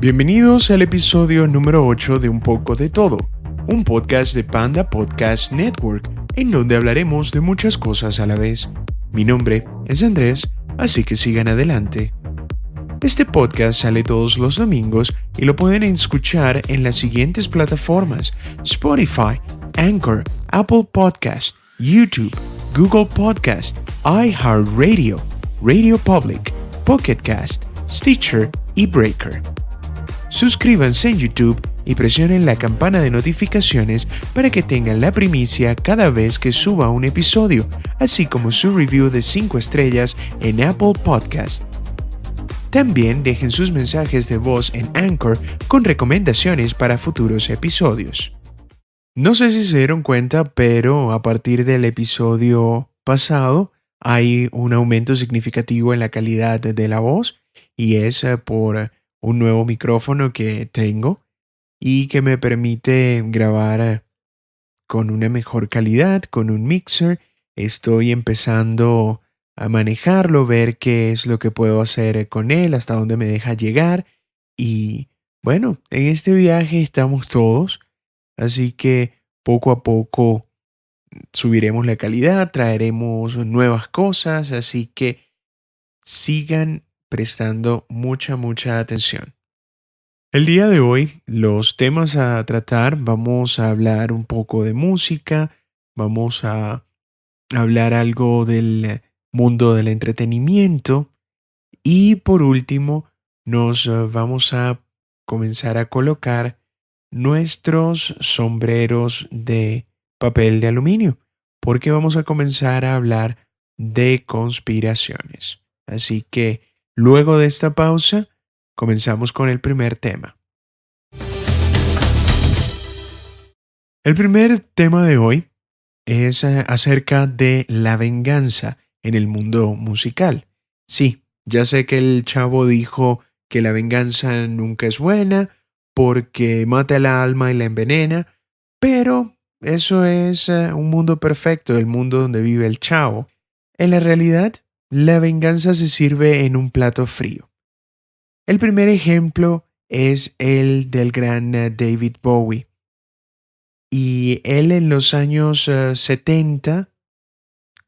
Bienvenidos al episodio número 8 de Un poco de todo, un podcast de Panda Podcast Network, en donde hablaremos de muchas cosas a la vez. Mi nombre es Andrés, así que sigan adelante. Este podcast sale todos los domingos y lo pueden escuchar en las siguientes plataformas: Spotify, Anchor, Apple Podcast, YouTube, Google Podcast, iHeartRadio, Radio Public, Pocket Cast, Stitcher y Breaker. Suscríbanse en YouTube y presionen la campana de notificaciones para que tengan la primicia cada vez que suba un episodio, así como su review de 5 estrellas en Apple Podcast. También dejen sus mensajes de voz en Anchor con recomendaciones para futuros episodios. No sé si se dieron cuenta, pero a partir del episodio pasado hay un aumento significativo en la calidad de la voz, y es por un nuevo micrófono que tengo y que me permite grabar con una mejor calidad, con un mixer. Estoy empezando a manejarlo, ver qué es lo que puedo hacer con él, hasta dónde me deja llegar. Y bueno, en este viaje estamos todos, así que poco a poco subiremos la calidad, traeremos nuevas cosas, así que sigan prestando mucha atención. El día de hoy, los temas a tratar: vamos a hablar un poco de música, vamos a hablar algo del mundo del entretenimiento y por último nos vamos a comenzar a colocar nuestros sombreros de papel de aluminio, porque vamos a comenzar a hablar de conspiraciones. Así que luego de esta pausa, comenzamos con el primer tema. El primer tema de hoy es acerca de la venganza en el mundo musical. Sí, ya sé que el chavo dijo que la venganza nunca es buena porque mata el alma y la envenena, pero eso es un mundo perfecto, el mundo donde vive el chavo. En la realidad, la venganza se sirve en un plato frío. El primer ejemplo es el del gran David Bowie. Y él en los años 70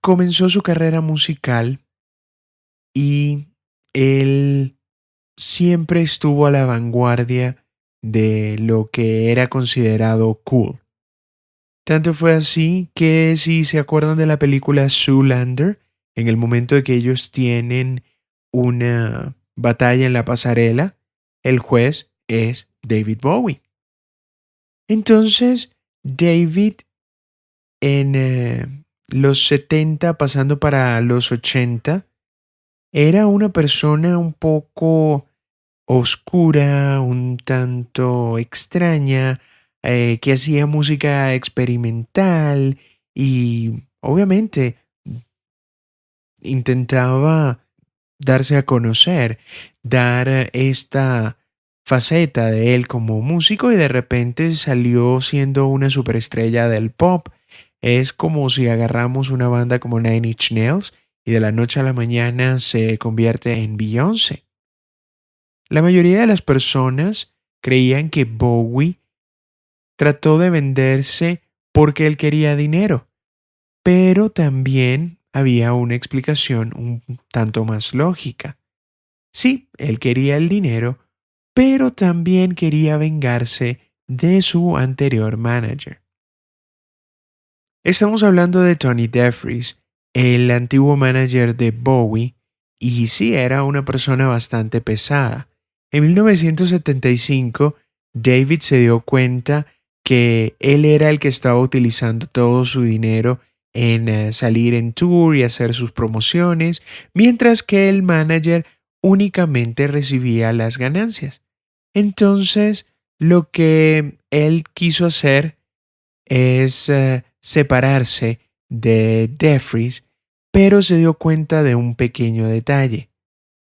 comenzó su carrera musical y él siempre estuvo a la vanguardia de lo que era considerado cool. Tanto fue así que, si se acuerdan de la película Zoolander, en el momento de que ellos tienen una batalla en la pasarela, el juez es David Bowie. Entonces, David en los 70 pasando para los 80 era una persona un poco oscura, un tanto extraña, que hacía música experimental y obviamente intentaba darse a conocer, dar esta faceta de él como músico, y de repente salió siendo una superestrella del pop. Es como si agarramos una banda como Nine Inch Nails y de la noche a la mañana se convierte en Beyoncé. La mayoría de las personas creían que Bowie trató de venderse porque él quería dinero, pero también había una explicación un tanto más lógica. Sí, él quería el dinero, pero también quería vengarse de su anterior manager. Estamos hablando de Tony DeFries, el antiguo manager de Bowie, y sí, era una persona bastante pesada. En 1975, David se dio cuenta que él era el que estaba utilizando todo su dinero en salir en tour y hacer sus promociones, mientras que el manager únicamente recibía las ganancias. Entonces, lo que él quiso hacer es separarse de DeFries, pero se dio cuenta de un pequeño detalle.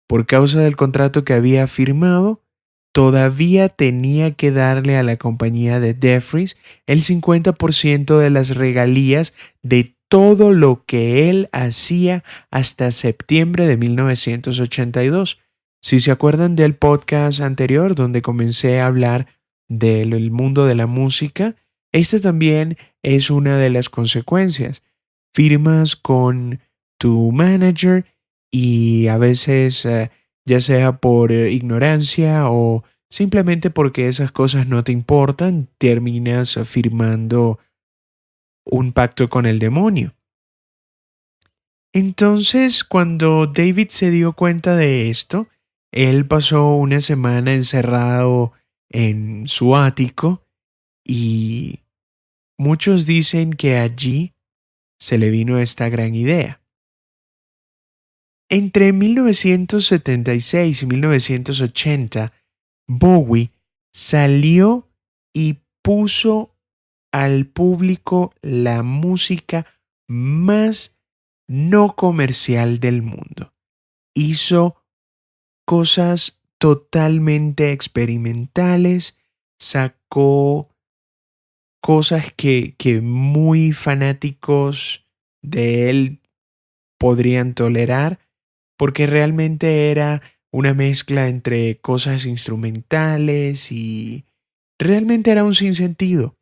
Por causa del contrato que había firmado, todavía tenía que darle a la compañía de DeFries el 50% de las regalías de todo lo que él hacía hasta septiembre de 1982. Si se acuerdan del podcast anterior donde comencé a hablar del mundo de la música, esta también es una de las consecuencias. Firmas con tu manager y a veces, ya sea por ignorancia o simplemente porque esas cosas no te importan, terminas firmando un pacto con el demonio. Entonces, cuando David se dio cuenta de esto, él pasó una semana encerrado en su ático y muchos dicen que allí se le vino esta gran idea. Entre 1976 y 1980, Bowie salió y puso al público la música más no comercial del mundo. Hizo cosas totalmente experimentales, sacó cosas que muy fanáticos de él podrían tolerar, porque realmente era una mezcla entre cosas instrumentales y realmente era un sinsentido,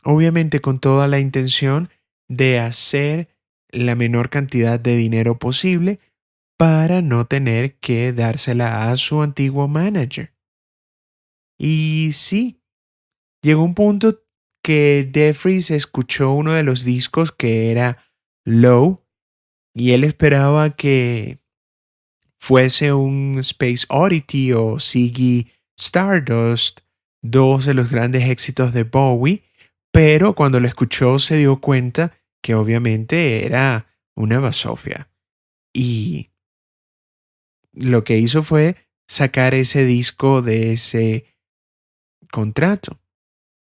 obviamente con toda la intención de hacer la menor cantidad de dinero posible para no tener que dársela a su antiguo manager. Y sí, llegó un punto que Jeffries escuchó uno de los discos que era Low y él esperaba que fuese un Space Oddity o Ziggy Stardust, dos de los grandes éxitos de Bowie, pero cuando lo escuchó se dio cuenta que obviamente era una basofia. Y lo que hizo fue sacar ese disco de ese contrato.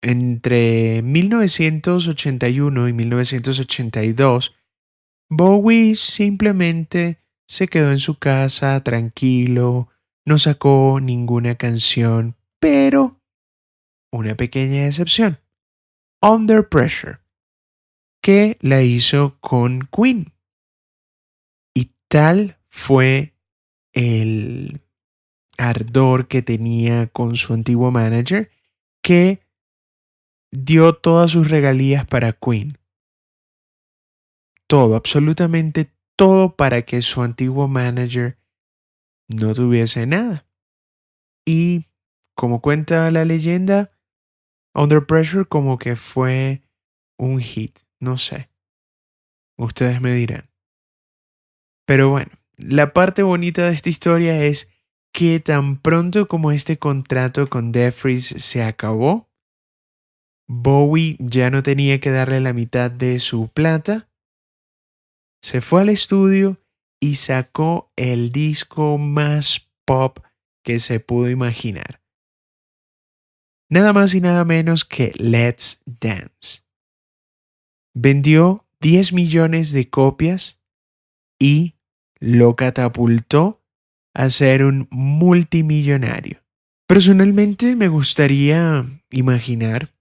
Entre 1981 y 1982, Bowie simplemente se quedó en su casa tranquilo, no sacó ninguna canción, pero una pequeña excepción, Under Pressure, que la hizo con Queen. Y tal fue el ardor que tenía con su antiguo manager que dio todas sus regalías para Queen. Todo, absolutamente todo para que su antiguo manager no tuviese nada. Y como cuenta la leyenda, Under Pressure como que fue un hit, no sé, ustedes me dirán. Pero bueno, la parte bonita de esta historia es que tan pronto como este contrato con Jeffries se acabó, Bowie ya no tenía que darle la mitad de su plata, se fue al estudio y sacó el disco más pop que se pudo imaginar. Nada más y nada menos que Let's Dance. Vendió 10 millones de copias y lo catapultó a ser un multimillonario. Personalmente me gustaría imaginar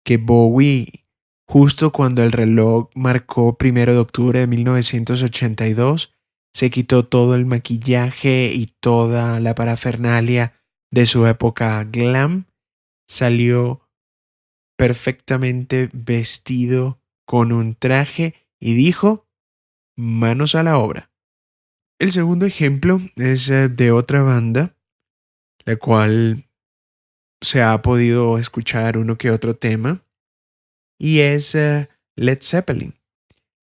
que Bowie, justo cuando el reloj marcó 1 de octubre de 1982, se quitó todo el maquillaje y toda la parafernalia de su época glam, salió perfectamente vestido con un traje y dijo, manos a la obra. El segundo ejemplo es de otra banda, la cual se ha podido escuchar uno que otro tema, y es Led Zeppelin.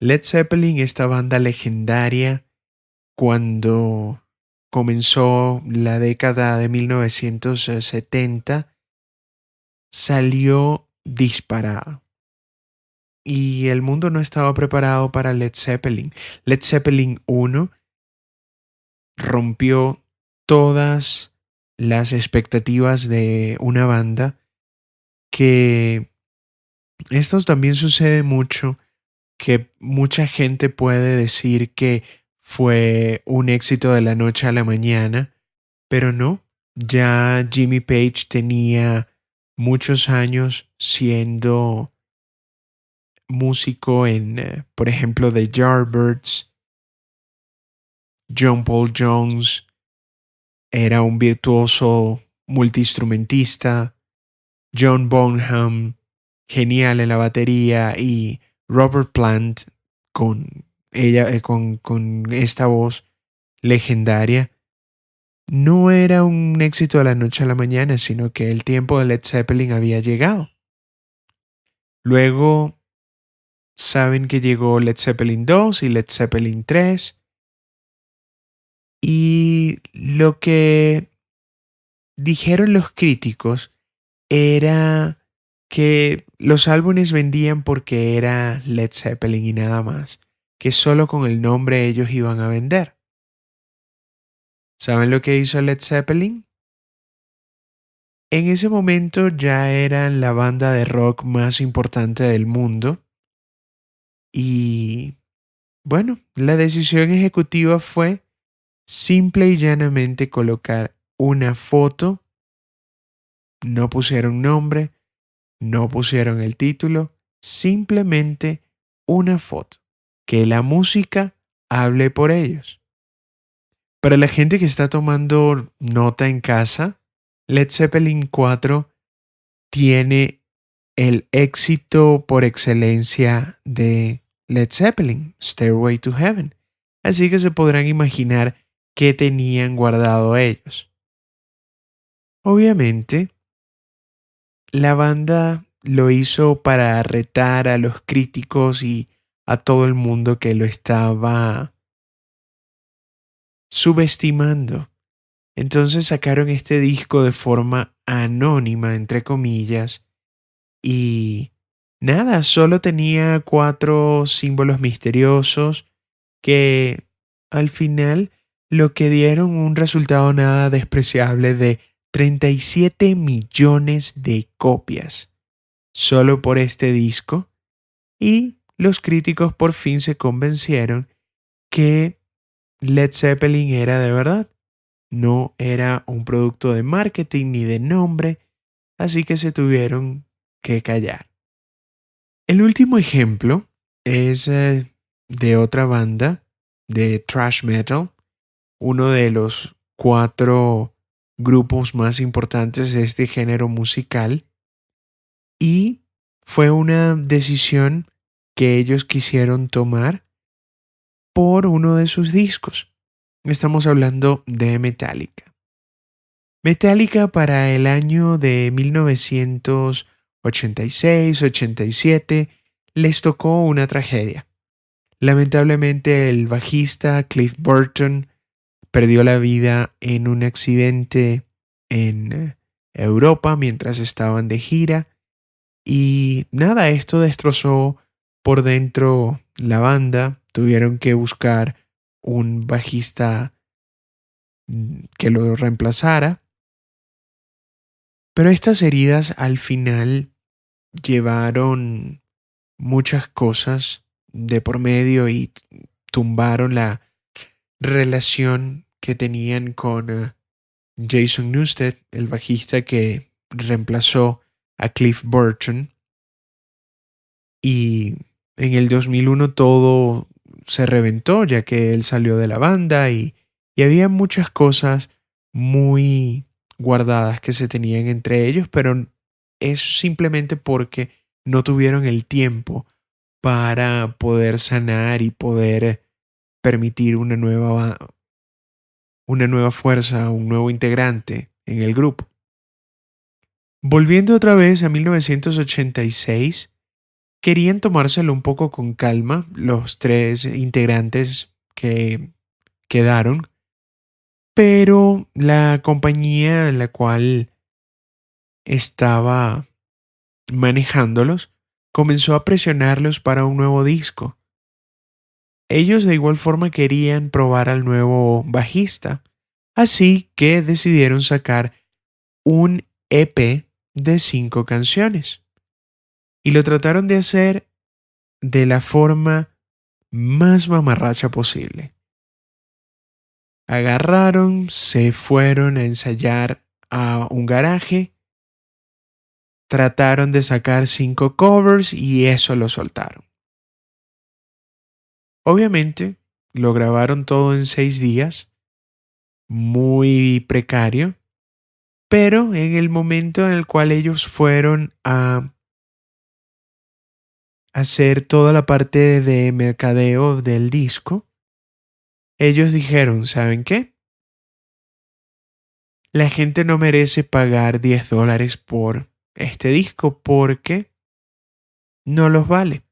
Led Zeppelin, esta banda legendaria, cuando comenzó la década de 1970, salió disparada. Y el mundo no estaba preparado para Led Zeppelin. Led Zeppelin 1 rompió todas las expectativas de una banda que esto también sucede mucho, que mucha gente puede decir que fue un éxito de la noche a la mañana, pero no, ya Jimmy Page tenía muchos años siendo músico en, por ejemplo, The Yardbirds, John Paul Jones, era un virtuoso multiinstrumentista, John Bonham, genial en la batería, y Robert Plant con esta voz legendaria. No era un éxito de la noche a la mañana, sino que el tiempo de Led Zeppelin había llegado. Luego saben que llegó Led Zeppelin 2 y Led Zeppelin 3, y lo que dijeron los críticos era que los álbumes vendían porque era Led Zeppelin y nada más, que solo con el nombre ellos iban a vender. ¿Saben lo que hizo Led Zeppelin? En ese momento ya eran la banda de rock más importante del mundo y bueno, la decisión ejecutiva fue simple y llanamente colocar una foto, no pusieron nombre, no pusieron el título, simplemente una foto. Que la música hable por ellos. Para la gente que está tomando nota en casa, Led Zeppelin 4 tiene el éxito por excelencia de Led Zeppelin, Stairway to Heaven. Así que se podrán imaginar qué tenían guardado ellos. Obviamente, la banda lo hizo para retar a los críticos y a todo el mundo que lo estaba subestimando. Entonces sacaron este disco de forma anónima, entre comillas, y nada, solo tenía 4 símbolos misteriosos que al final lo que dieron un resultado nada despreciable de 37 millones de copias solo por este disco, y los críticos por fin se convencieron que Led Zeppelin era de verdad, no era un producto de marketing ni de nombre, así que se tuvieron que callar. El último ejemplo es de otra banda de thrash metal, uno de los 4 grupos más importantes de este género musical, y fue una decisión que ellos quisieron tomar por uno de sus discos. Estamos hablando de Metallica. Metallica para el año de 1986-87 les tocó una tragedia. Lamentablemente el bajista Cliff Burton perdió la vida en un accidente en Europa mientras estaban de gira, y nada, esto destrozó por dentro la banda. Tuvieron que buscar un bajista que lo reemplazara. Pero estas heridas al final llevaron muchas cosas de por medio y tumbaron la relación que tenían con Jason Newsted, el bajista que reemplazó a Cliff Burton. Y en el 2001 todo se reventó ya que él salió de la banda, y había muchas cosas muy guardadas que se tenían entre ellos, pero es simplemente porque no tuvieron el tiempo para poder sanar y poder permitir una nueva fuerza, un nuevo integrante en el grupo. Volviendo otra vez a 1986, querían tomárselo un poco con calma los 3 integrantes que quedaron, pero la compañía en la cual estaba manejándolos comenzó a presionarlos para un nuevo disco. Ellos de igual forma querían probar al nuevo bajista, así que decidieron sacar un EP de 5 canciones. Y lo trataron de hacer de la forma más mamarracha posible. Agarraron, se fueron a ensayar a un garaje, trataron de sacar 5 covers y eso lo soltaron. Obviamente, lo grabaron todo en 6 días, muy precario, pero en el momento en el cual ellos fueron a hacer toda la parte de mercadeo del disco, ellos dijeron, ¿saben qué? La gente no merece pagar $10 por este disco porque no los vale.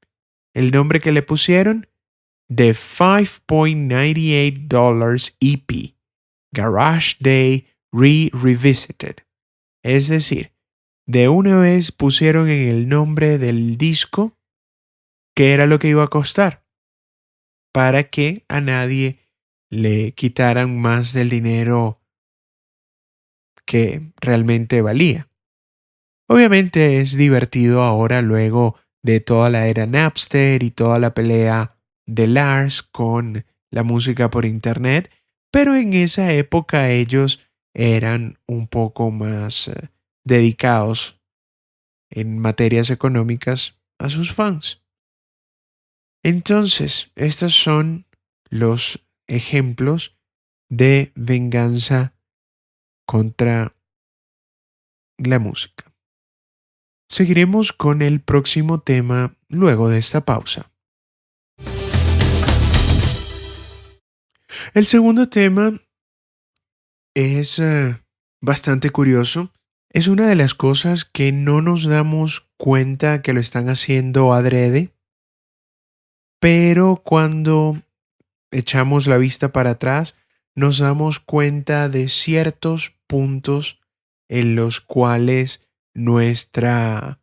El nombre que le pusieron, The $5.98 EP, Garage Day Revisited. Es decir, de una vez pusieron en el nombre del disco qué era lo que iba a costar para que a nadie le quitaran más del dinero que realmente valía. Obviamente es divertido ahora luego de toda la era Napster y toda la pelea de Lars con la música por internet, pero en esa época ellos eran un poco más dedicados en materias económicas a sus fans. Entonces, estos son los ejemplos de venganza contra la música. Seguiremos con el próximo tema luego de esta pausa. El segundo tema es bastante curioso. Es una de las cosas que no nos damos cuenta que lo están haciendo adrede, pero cuando echamos la vista para atrás, nos damos cuenta de ciertos puntos en los cuales nuestra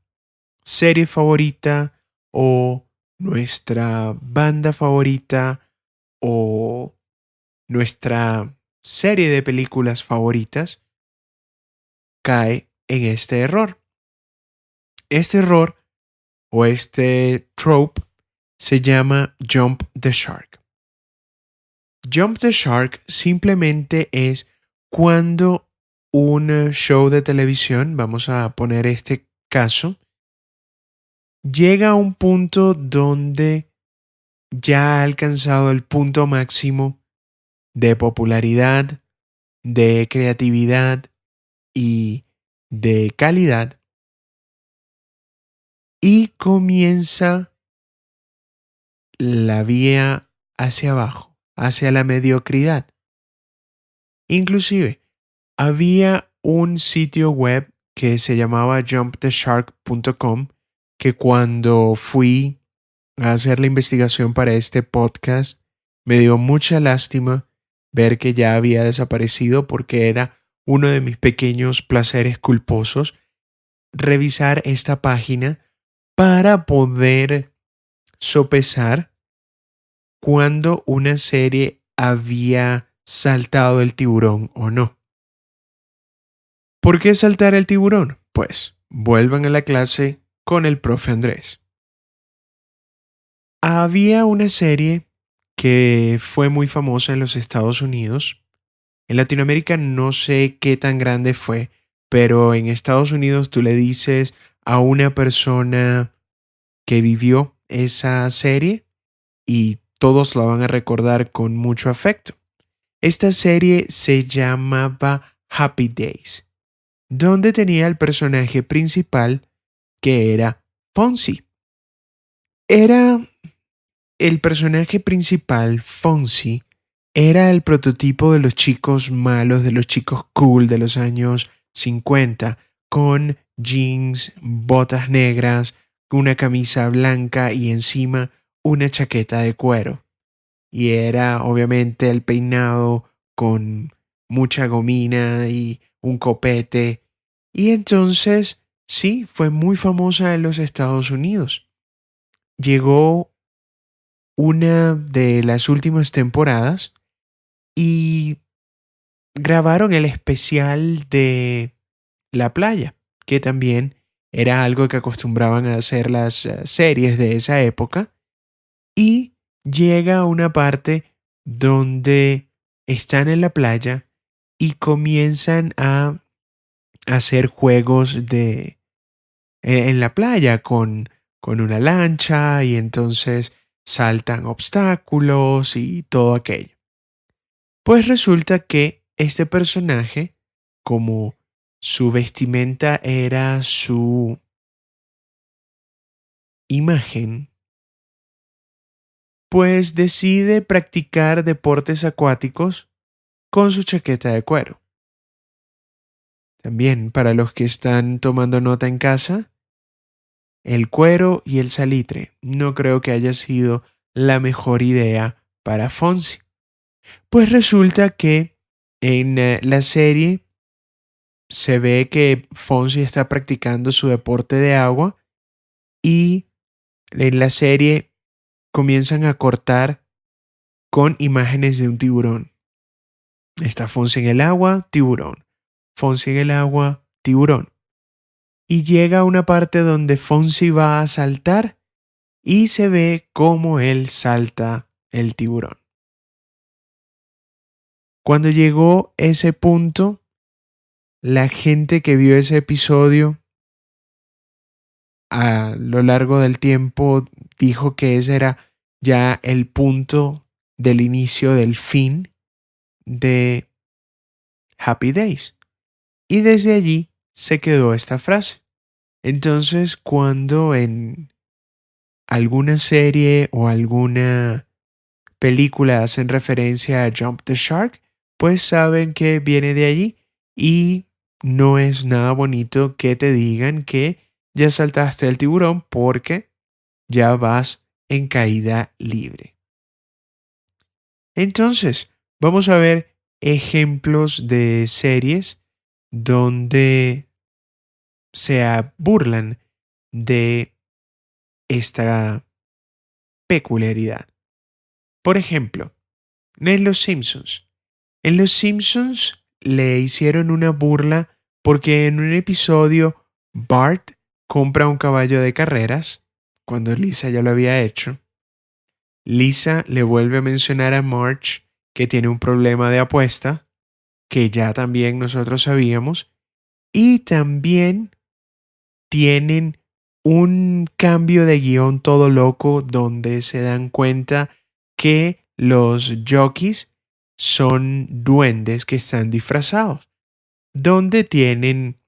serie favorita o nuestra banda favorita o nuestra serie de películas favoritas cae en este error. Este error o este trope se llama Jump the Shark. Jump the Shark simplemente es cuando un show de televisión, vamos a poner este caso, llega a un punto donde ya ha alcanzado el punto máximo de popularidad, de creatividad y de calidad y comienza la vía hacia abajo, hacia la mediocridad. Inclusive, había un sitio web que se llamaba jumptheshark.com que cuando fui a hacer la investigación para este podcast me dio mucha lástima ver que ya había desaparecido porque era uno de mis pequeños placeres culposos revisar esta página para poder sopesar cuando una serie había saltado el tiburón o no. ¿Por qué saltar el tiburón? Pues vuelvan a la clase con el profe Andrés. Había una serie que fue muy famosa en los Estados Unidos. En Latinoamérica no sé qué tan grande fue, pero en Estados Unidos tú le dices a una persona que vivió esa serie y todos la van a recordar con mucho afecto. Esta serie se llamaba Happy Days, donde tenía el personaje principal que era Fonzie. Era el personaje principal, Fonzie, era el prototipo de los chicos malos, de los chicos cool de los años 50, con jeans, botas negras, una camisa blanca y encima una chaqueta de cuero. Y era obviamente el peinado con mucha gomina y un copete. Y entonces, sí, fue muy famosa en los Estados Unidos. Llegó una de las últimas temporadas y grabaron el especial de la playa, que también era algo que acostumbraban a hacer las series de esa época. Y llega una parte donde están en la playa y comienzan a hacer juegos en la playa con una lancha y entonces saltan obstáculos y todo aquello. Pues resulta que este personaje, como su vestimenta era su imagen, pues decide practicar deportes acuáticos con su chaqueta de cuero. También para los que están tomando nota en casa, el cuero y el salitre no creo que haya sido la mejor idea para Fonzie. Pues resulta que en la serie se ve que Fonzie está practicando su deporte de agua y en la serie comienzan a cortar con imágenes de un tiburón. Está Fonzie en el agua, tiburón. Fonzie en el agua, tiburón. Y llega a una parte donde Fonzie va a saltar y se ve cómo él salta el tiburón. Cuando llegó ese punto, la gente que vio ese episodio a lo largo del tiempo dijo que ese era ya el punto del inicio del fin de Happy Days. Y desde allí se quedó esta frase. Entonces, cuando en alguna serie o alguna película hacen referencia a Jump the Shark, pues saben que viene de allí y no es nada bonito que te digan que ya saltaste el tiburón porque ya vas en caída libre. Entonces, vamos a ver ejemplos de series donde se burlan de esta peculiaridad. Por ejemplo, en Los Simpsons. En Los Simpsons le hicieron una burla porque en un episodio Bart compra un caballo de carreras, cuando Lisa ya lo había hecho. Lisa le vuelve a mencionar a Marge que tiene un problema de apuesta, que ya también nosotros sabíamos, y también tienen un cambio de guión todo loco donde se dan cuenta que los jockeys son duendes que están disfrazados, donde tienen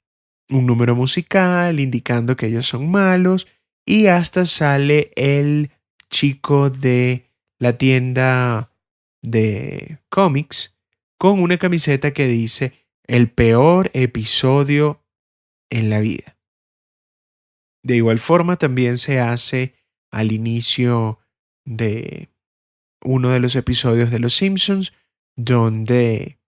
un número musical indicando que ellos son malos y hasta sale el chico de la tienda de cómics con una camiseta que dice el peor episodio en la vida. De igual forma también se hace al inicio de uno de los episodios de Los Simpsons donde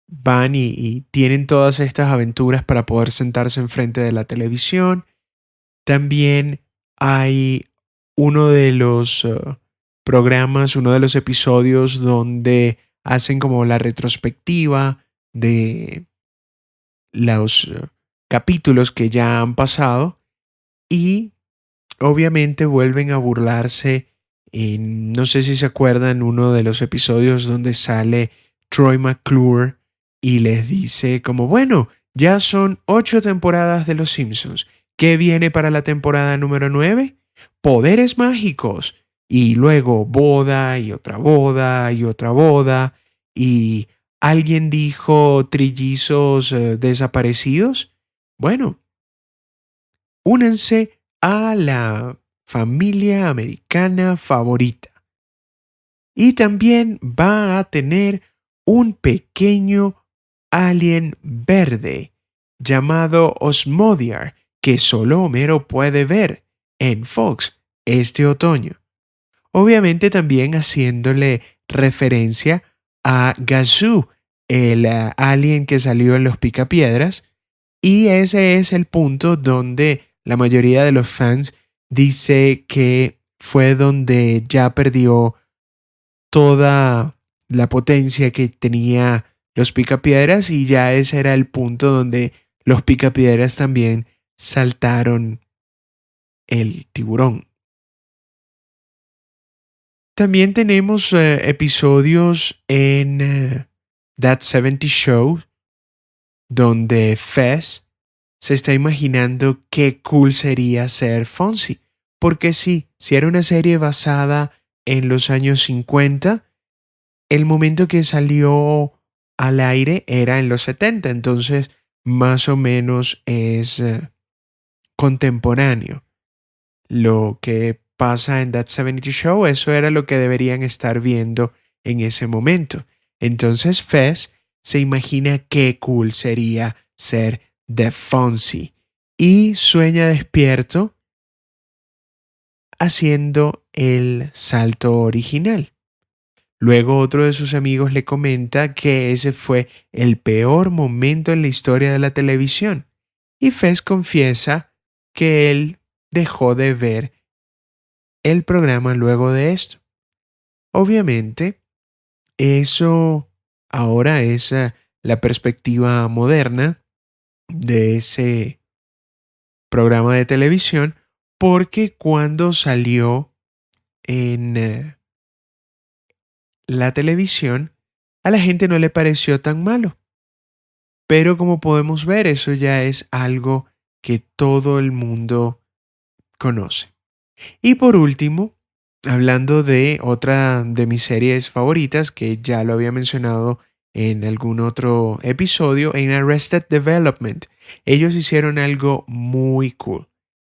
van y tienen todas estas aventuras para poder sentarse enfrente de la televisión. También hay uno de los programas, uno de los episodios donde hacen como la retrospectiva de los capítulos que ya han pasado y obviamente vuelven a burlarse. No sé si se acuerdan uno de los episodios donde sale Troy McClure y les dice como, bueno, ya son 8 temporadas de Los Simpsons. ¿Qué viene para la temporada número 9? Poderes mágicos. Y luego boda y otra boda y otra boda. Y alguien dijo trillizos desaparecidos. Bueno, únanse a la familia americana favorita. Y también va a tener un pequeño alien verde llamado Osmodiar que solo Homero puede ver en Fox este otoño. Obviamente también haciéndole referencia a Gazoo, el alien que salió en Los Picapiedras, y ese es el punto donde la mayoría de los fans dice que fue donde ya perdió toda la potencia que tenía los Picapiedras y ya ese era el punto donde los Picapiedras también saltaron el tiburón. También tenemos episodios en That 70 Show donde Fez se está imaginando qué cool sería ser Fonzie. Porque sí, si era una serie basada en los años 50, el momento que salió al aire era en los 70, entonces más o menos es contemporáneo. Lo que pasa en That 70 Show, eso era lo que deberían estar viendo en ese momento. Entonces Fez se imagina qué cool sería ser The Fonzie y sueña despierto haciendo el salto original. Luego otro de sus amigos le comenta que ese fue el peor momento en la historia de la televisión y Fez confiesa que él dejó de ver el programa luego de esto. Obviamente, eso ahora es la perspectiva moderna de ese programa de televisión porque cuando salió en la televisión a la gente no le pareció tan malo. Pero como podemos ver, eso ya es algo que todo el mundo conoce. Y por último, hablando de otra de mis series favoritas, que ya lo había mencionado en algún otro episodio, en Arrested Development, ellos hicieron algo muy cool.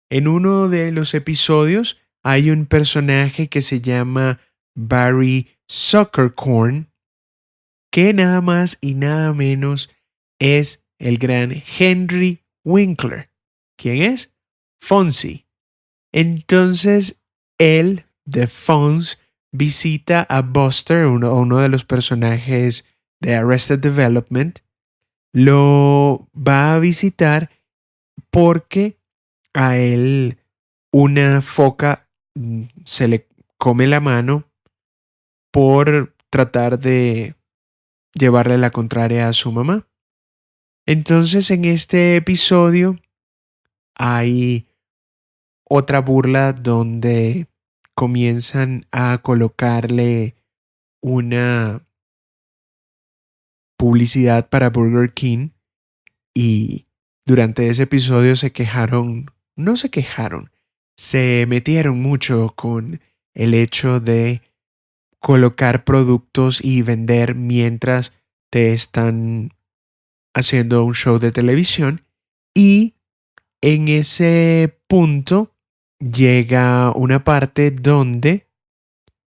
En uno de los episodios hay un personaje que se llama Barry Zuckercorn, que nada más y nada menos es el gran Henry Winkler. ¿Quién es? Fonzie. Entonces, él, de Fonz, visita a Buster, uno de los personajes de Arrested Development. Lo va a visitar porque a él una foca se le come la mano por tratar de llevarle la contraria a su mamá. Entonces, en este episodio hay otra burla donde comienzan a colocarle una publicidad para Burger King y durante ese episodio se quejaron, no se quejaron, se metieron mucho con el hecho de colocar productos y vender mientras te están haciendo un show de televisión y en ese punto llega una parte donde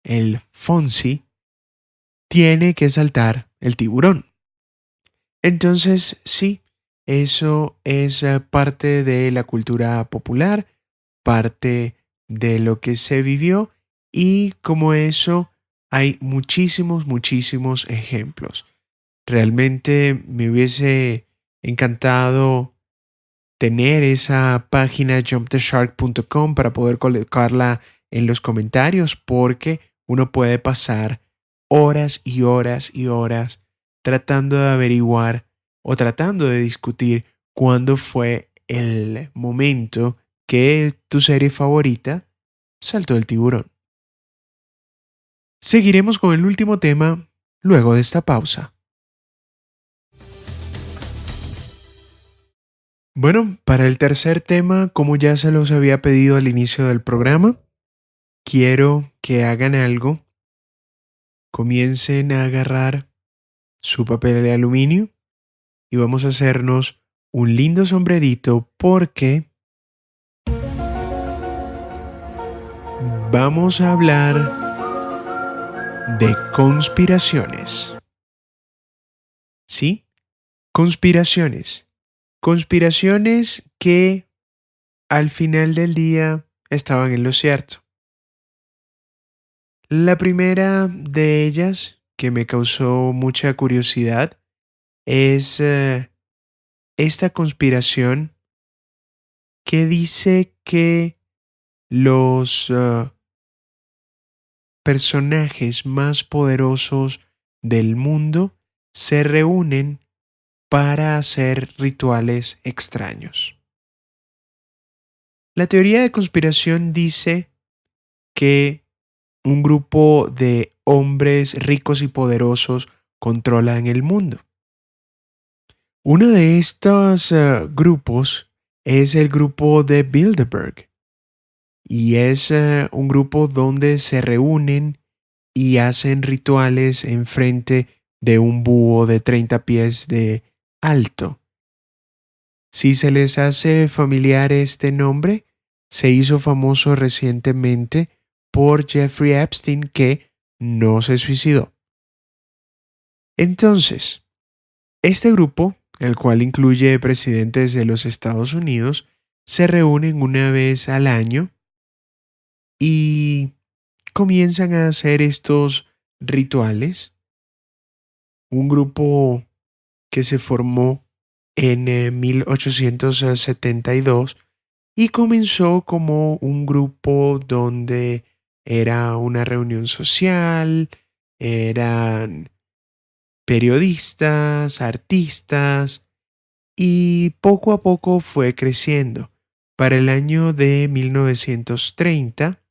el Fonzie tiene que saltar el tiburón. Entonces, sí, eso es parte de la cultura popular, parte de lo que se vivió y como eso hay muchísimos, muchísimos ejemplos. Realmente me hubiese encantado tener esa página jumptheshark.com para poder colocarla en los comentarios porque uno puede pasar horas y horas y horas tratando de averiguar o tratando de discutir cuándo fue el momento que tu serie favorita saltó el tiburón. Seguiremos con el último tema luego de esta pausa. Bueno, para el tercer tema, como ya se los había pedido al inicio del programa, quiero que hagan algo, comiencen a agarrar su papel de aluminio y vamos a hacernos un lindo sombrerito porque vamos a hablar de conspiraciones. ¿Sí? Conspiraciones. Conspiraciones que al final del día estaban en lo cierto. La primera de ellas, que me causó mucha curiosidad, es esta conspiración que dice que los personajes más poderosos del mundo se reúnen para hacer rituales extraños. La teoría de conspiración dice que un grupo de hombres ricos y poderosos controlan el mundo. Uno de estos grupos es el grupo de Bilderberg y es un grupo donde se reúnen y hacen rituales en frente de un búho de 30 pies de alto. Si se les hace familiar este nombre, se hizo famoso recientemente por Jeffrey Epstein, que no se suicidó. Entonces, este grupo, el cual incluye presidentes de los Estados Unidos, se reúnen una vez al año y comienzan a hacer estos rituales. Un grupo que se formó en 1872 y comenzó como un grupo donde era una reunión social, eran periodistas, artistas, y poco a poco fue creciendo. Para el año de 1930,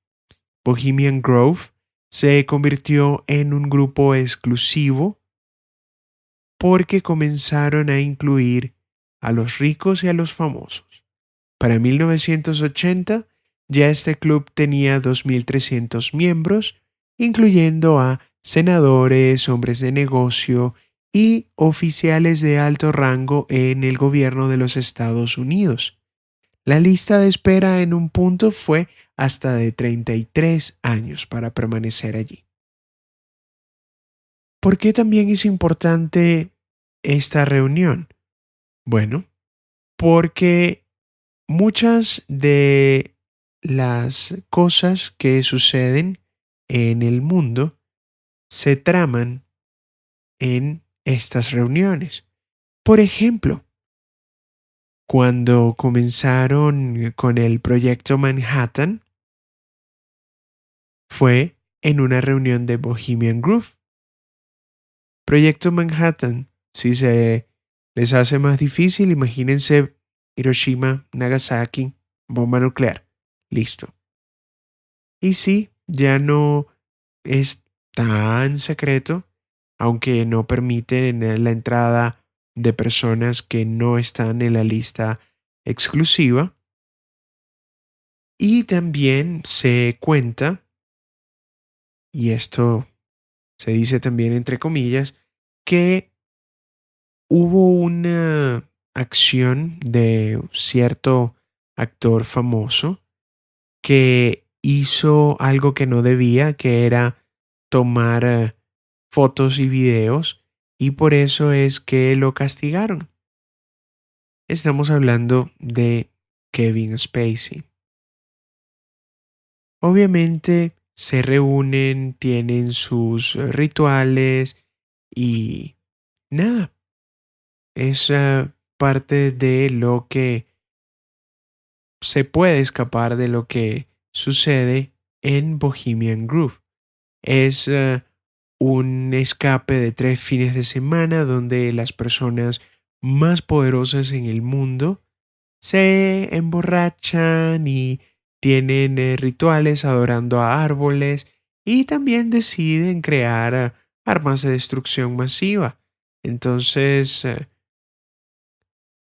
Bohemian Grove se convirtió en un grupo exclusivo porque comenzaron a incluir a los ricos y a los famosos. Para 1980, ya este club tenía 2.300 miembros, incluyendo a senadores, hombres de negocio y oficiales de alto rango en el gobierno de los Estados Unidos. La lista de espera en un punto fue hasta de 33 años para permanecer allí. ¿Por qué también es importante esta reunión? Bueno, porque muchas de las cosas que suceden en el mundo se traman en estas reuniones. Por ejemplo, cuando comenzaron con el proyecto Manhattan, fue en una reunión de Bohemian Grove. Proyecto Manhattan, si se les hace más difícil, imagínense Hiroshima, Nagasaki, bomba nuclear. Listo. Y sí, ya no es tan secreto, aunque no permiten la entrada de personas que no están en la lista exclusiva. Y también se cuenta, y esto se dice también entre comillas, que hubo una acción de cierto actor famoso que hizo algo que no debía, que era tomar fotos y videos, y por eso es que lo castigaron. Estamos hablando de Kevin Spacey. Obviamente se reúnen, tienen sus rituales y nada, es parte de lo que se puede escapar de lo que sucede en Bohemian Grove. Es un escape de 3 fines de semana donde las personas más poderosas en el mundo se emborrachan y tienen rituales adorando a árboles y también deciden crear armas de destrucción masiva. Entonces,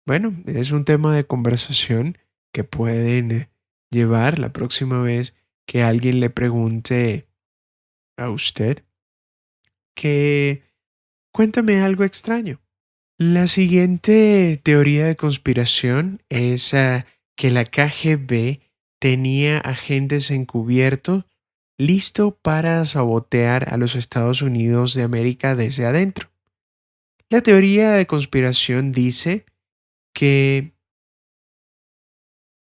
bueno, es un tema de conversación que pueden llevar la próxima vez que alguien le pregunte a usted que cuéntame algo extraño. La siguiente teoría de conspiración es que la KGB tenía agentes encubiertos listo para sabotear a los Estados Unidos de América desde adentro. La teoría de conspiración dice que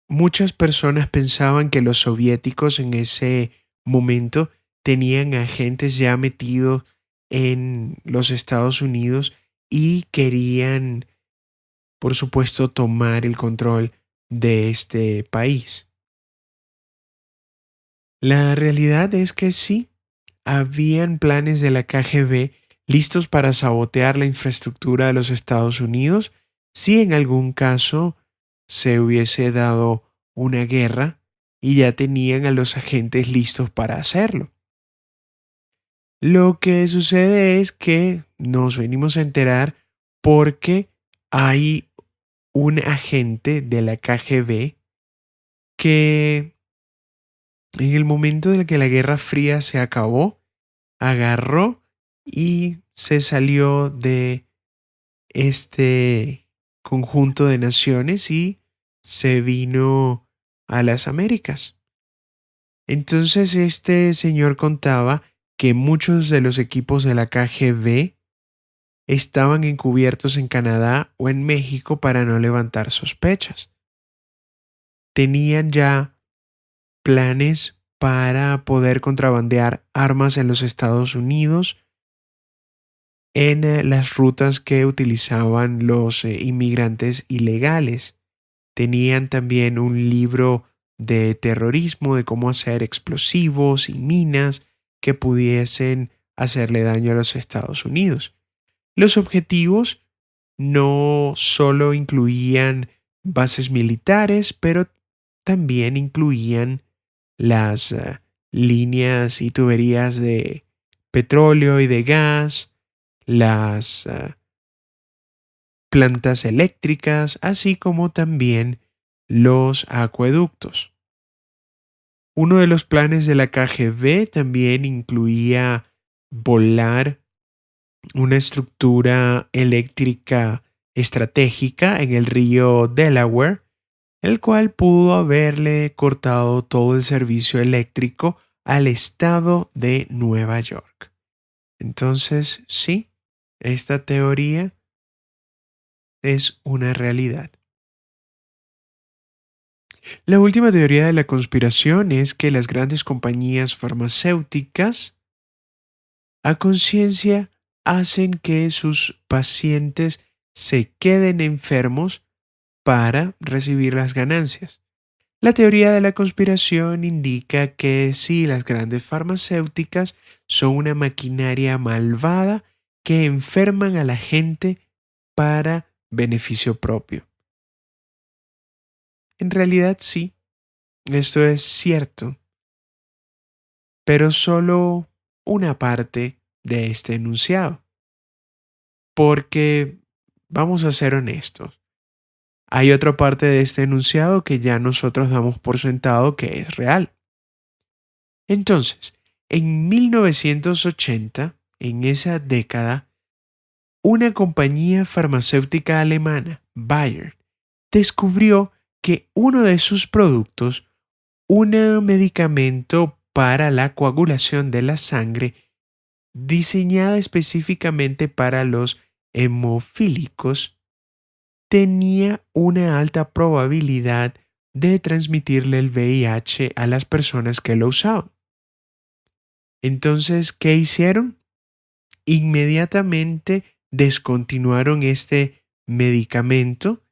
muchas personas pensaban que los soviéticos en ese momento tenían agentes ya metidos en los Estados Unidos y querían, por supuesto, tomar el control de este país. La realidad es que sí, habían planes de la KGB listos para sabotear la infraestructura de los Estados Unidos si en algún caso se hubiese dado una guerra y ya tenían a los agentes listos para hacerlo. Lo que sucede es que nos venimos a enterar porque hay un agente de la KGB que en el momento en el que la Guerra Fría se acabó, agarró y se salió de este conjunto de naciones y se vino a las Américas. Entonces este señor contaba que muchos de los equipos de la KGB estaban encubiertos en Canadá o en México para no levantar sospechas. Tenían ya planes para poder contrabandear armas en los Estados Unidos en las rutas que utilizaban los inmigrantes ilegales. Tenían también un libro de terrorismo, de cómo hacer explosivos y minas que pudiesen hacerle daño a los Estados Unidos. Los objetivos no solo incluían bases militares, pero también incluían las líneas y tuberías de petróleo y de gas, las plantas eléctricas, así como también los acueductos. Uno de los planes de la KGB también incluía volar una estructura eléctrica estratégica en el río Delaware, el cual pudo haberle cortado todo el servicio eléctrico al estado de Nueva York. Entonces, sí, esta teoría es una realidad. La última teoría de la conspiración es que las grandes compañías farmacéuticas a conciencia hacen que sus pacientes se queden enfermos para recibir las ganancias. La teoría de la conspiración indica que sí, las grandes farmacéuticas son una maquinaria malvada que enferman a la gente para beneficio propio. En realidad sí, esto es cierto, pero solo una parte de este enunciado. Porque, vamos a ser honestos, hay otra parte de este enunciado que ya nosotros damos por sentado que es real. Entonces, en 1980, en esa década, una compañía farmacéutica alemana, Bayer, descubrió que uno de sus productos, un medicamento para la coagulación de la sangre, diseñada específicamente para los hemofílicos, tenía una alta probabilidad de transmitirle el VIH a las personas que lo usaban. Entonces, ¿qué hicieron? Inmediatamente descontinuaron este medicamento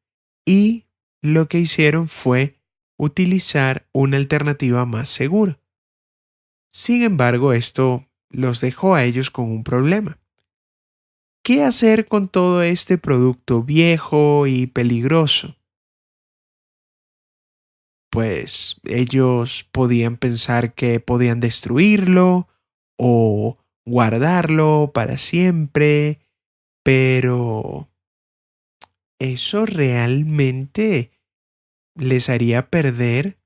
y lo que hicieron fue utilizar una alternativa más segura. Sin embargo, esto los dejó a ellos con un problema. ¿Qué hacer con todo este producto viejo y peligroso? Pues ellos podían pensar que podían destruirlo o guardarlo para siempre, pero eso realmente les haría perder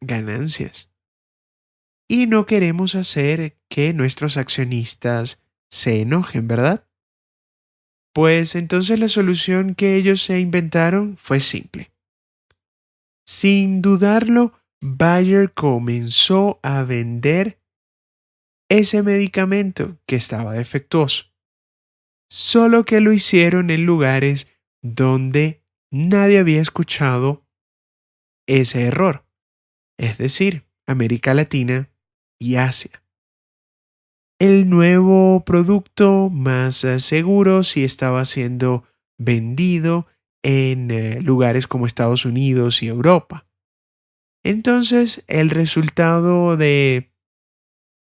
ganancias. Y no queremos hacer que nuestros accionistas se enojen, ¿verdad? Pues entonces la solución que ellos se inventaron fue simple. Sin dudarlo, Bayer comenzó a vender ese medicamento que estaba defectuoso, solo que lo hicieron en lugares donde nadie había escuchado ese error, es decir, América Latina y Asia. El nuevo producto más seguro sí estaba siendo vendido en lugares como Estados Unidos y Europa. Entonces, el resultado de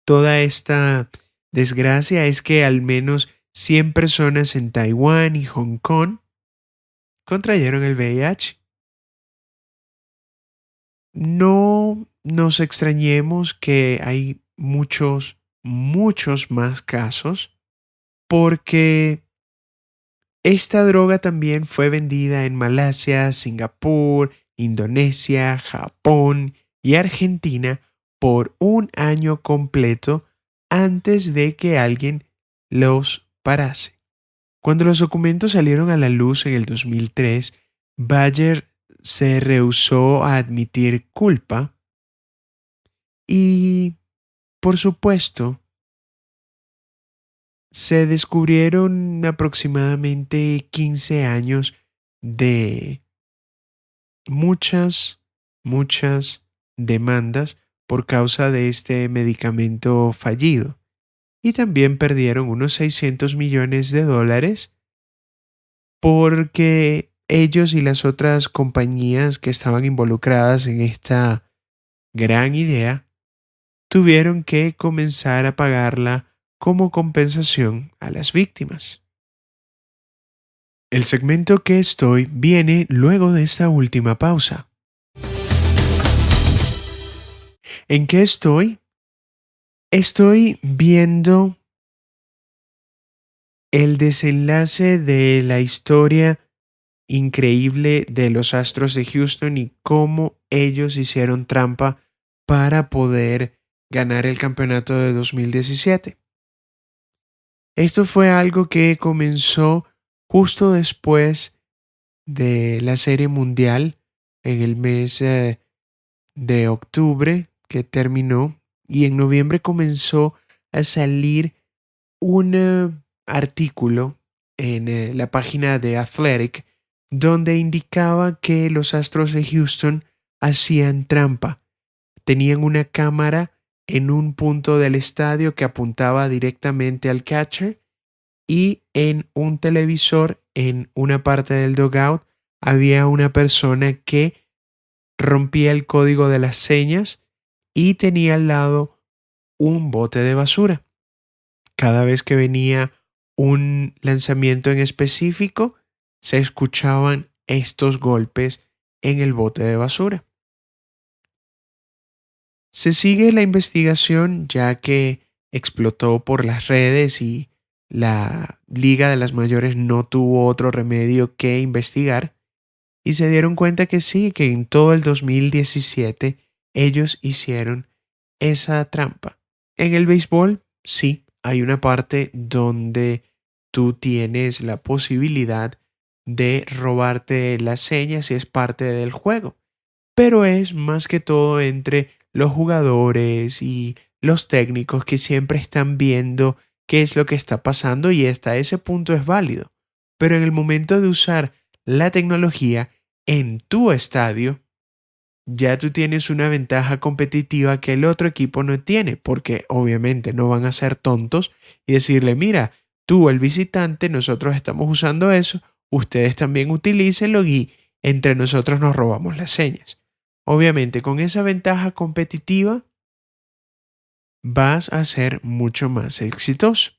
toda esta desgracia es que al menos 100 personas en Taiwán y Hong Kong contrayeron el VIH. No nos extrañemos que hay muchos más casos porque esta droga también fue vendida en Malasia, Singapur, Indonesia, Japón y Argentina por un año completo antes de que alguien los parase. Cuando los documentos salieron a la luz en el 2003, Bayer se rehusó a admitir culpa y, por supuesto, se descubrieron aproximadamente 15 años de muchas demandas por causa de este medicamento fallido. Y también perdieron unos 600 millones de dólares porque ellos y las otras compañías que estaban involucradas en esta gran idea tuvieron que comenzar a pagarla como compensación a las víctimas. El segmento que estoy viene luego de esta última pausa. ¿En qué estoy? Estoy viendo el desenlace de la historia increíble de los Astros de Houston y cómo ellos hicieron trampa para poder ganar el campeonato de 2017. Esto fue algo que comenzó justo después de la Serie Mundial en el mes de octubre que terminó, y en noviembre comenzó a salir un artículo en la página de Athletic donde indicaba que los Astros de Houston hacían trampa. Tenían una cámara en un punto del estadio que apuntaba directamente al catcher, y en un televisor en una parte del dugout había una persona que rompía el código de las señas y tenía al lado un bote de basura. Cada vez que venía un lanzamiento en específico, se escuchaban estos golpes en el bote de basura. Se sigue la investigación ya que explotó por las redes y la Liga de las Mayores no tuvo otro remedio que investigar, y se dieron cuenta que sí, que en todo el 2017 ellos hicieron esa trampa. En el béisbol, sí, hay una parte donde tú tienes la posibilidad de robarte las señas si es parte del juego, pero es más que todo entre los jugadores y los técnicos que siempre están viendo qué es lo que está pasando, y hasta ese punto es válido. Pero en el momento de usar la tecnología en tu estadio, ya tú tienes una ventaja competitiva que el otro equipo no tiene, porque obviamente no van a ser tontos y decirle, mira, tú el visitante, nosotros estamos usando eso, ustedes también utilícenlo y entre nosotros nos robamos las señas. Obviamente con esa ventaja competitiva vas a ser mucho más exitoso.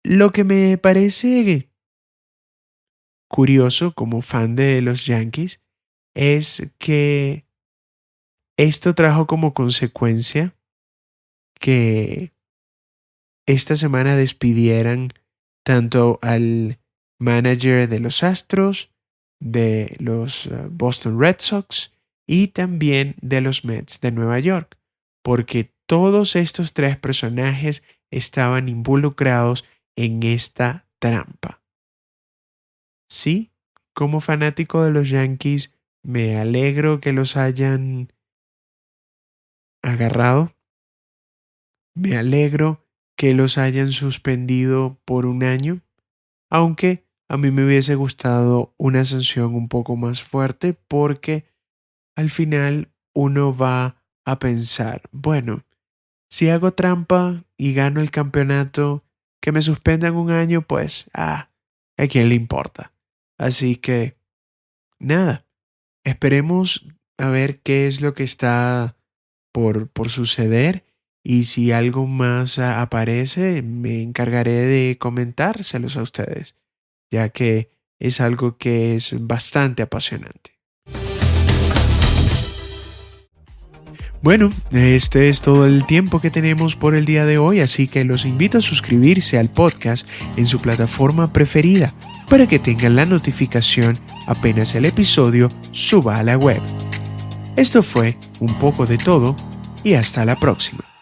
Lo que me parece curioso como fan de los Yankees es que esto trajo como consecuencia que esta semana despidieran tanto al manager de los Astros, de los Boston Red Sox y también de los Mets de Nueva York, porque todos estos tres personajes estaban involucrados en esta trampa. Sí, como fanático de los Yankees, me alegro que los hayan agarrado. Me alegro que los hayan suspendido por un año, aunque a mí me hubiese gustado una sanción un poco más fuerte, porque al final uno va a pensar, bueno, si hago trampa y gano el campeonato, que me suspendan un año, pues, ¿a quién le importa? Así que, nada, esperemos a ver qué es lo que está por suceder, y si algo más aparece, me encargaré de comentárselos a ustedes, ya que es algo que es bastante apasionante. Bueno, este es todo el tiempo que tenemos por el día de hoy, así que los invito a suscribirse al podcast en su plataforma preferida para que tengan la notificación apenas el episodio suba a la web. Esto fue un poco de todo y hasta la próxima.